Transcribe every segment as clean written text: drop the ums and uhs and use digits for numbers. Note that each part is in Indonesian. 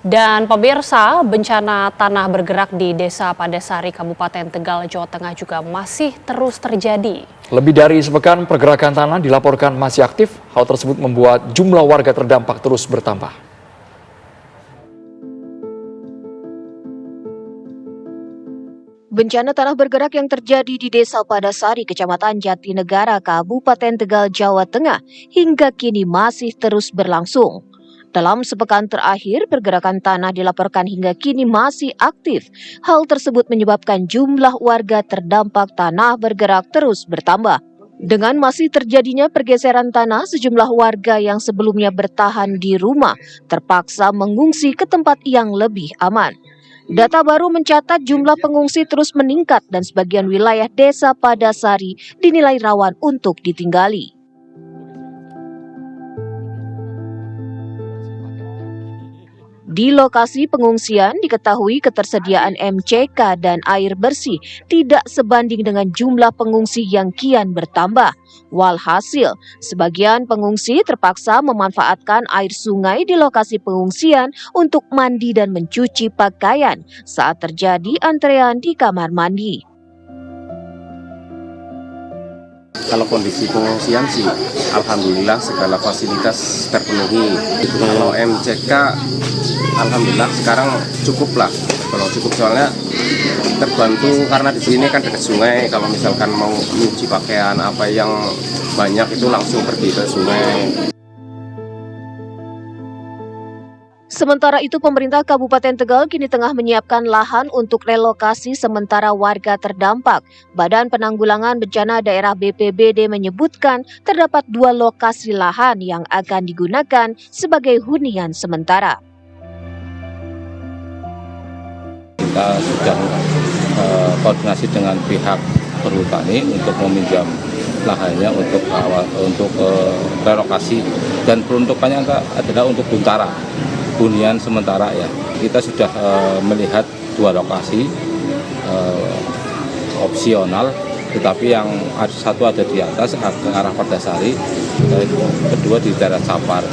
Dan pemirsa, bencana tanah bergerak di Desa Padasari, Kabupaten Tegal, Jawa Tengah juga masih terus terjadi. Lebih dari sepekan pergerakan tanah dilaporkan masih aktif. Hal tersebut membuat jumlah warga terdampak terus bertambah. Bencana tanah bergerak yang terjadi di Desa Padasari, Kecamatan Jatinegara, Kabupaten Tegal, Jawa Tengah, hingga kini masih terus berlangsung. Dalam sepekan terakhir, pergerakan tanah dilaporkan hingga kini masih aktif. Hal tersebut menyebabkan jumlah warga terdampak tanah bergerak terus bertambah. Dengan masih terjadinya pergeseran tanah, sejumlah warga yang sebelumnya bertahan di rumah terpaksa mengungsi ke tempat yang lebih aman. Data baru mencatat jumlah pengungsi terus meningkat dan sebagian wilayah Desa Padasari dinilai rawan untuk ditinggali. Di lokasi pengungsian diketahui ketersediaan MCK dan air bersih tidak sebanding dengan jumlah pengungsi yang kian bertambah. Walhasil, sebagian pengungsi terpaksa memanfaatkan air sungai di lokasi pengungsian untuk mandi dan mencuci pakaian saat terjadi antrean di kamar mandi. Kalau kondisi pengungsian sih, alhamdulillah segala fasilitas terpenuhi. Kalau MCK, alhamdulillah sekarang cukup lah. Kalau cukup soalnya terbantu karena di sini kan dekat sungai. Kalau misalkan mau nyuci pakaian apa yang banyak itu langsung pergi ke sungai. Sementara itu, pemerintah Kabupaten Tegal kini tengah menyiapkan lahan untuk relokasi sementara warga terdampak. Badan Penanggulangan Bencana Daerah BPBD menyebutkan terdapat 2 lokasi lahan yang akan digunakan sebagai hunian sementara. Kita sudah koordinasi dengan pihak perhutani untuk meminjam lahannya untuk relokasi, dan peruntukannya adalah untuk hunian sementara ya. Kita sudah melihat 2 lokasi opsional, tetapi yang satu ada di atas ke arah Padasari, kedua di daerah Sapar.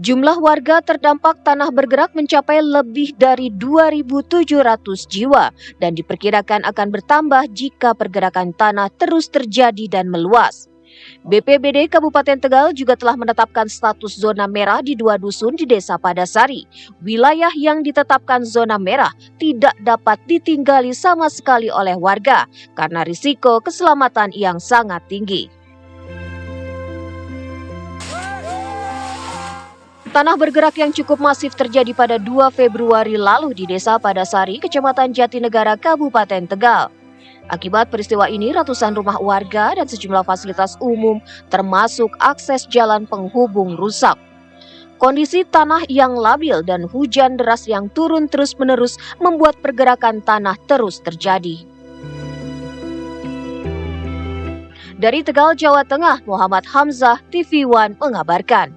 Jumlah warga terdampak tanah bergerak mencapai lebih dari 2.700 jiwa dan diperkirakan akan bertambah jika pergerakan tanah terus terjadi dan meluas. BPBD Kabupaten Tegal juga telah menetapkan status zona merah di 2 dusun di Desa Padasari. Wilayah yang ditetapkan zona merah tidak dapat ditinggali sama sekali oleh warga karena risiko keselamatan yang sangat tinggi. Tanah bergerak yang cukup masif terjadi pada 2 Februari lalu di Desa Padasari, Kecamatan Jatinegara, Kabupaten Tegal. Akibat peristiwa ini, ratusan rumah warga dan sejumlah fasilitas umum termasuk akses jalan penghubung rusak. Kondisi tanah yang labil dan hujan deras yang turun terus-menerus membuat pergerakan tanah terus terjadi. Dari Tegal, Jawa Tengah, Muhammad Hamzah, TV One mengabarkan.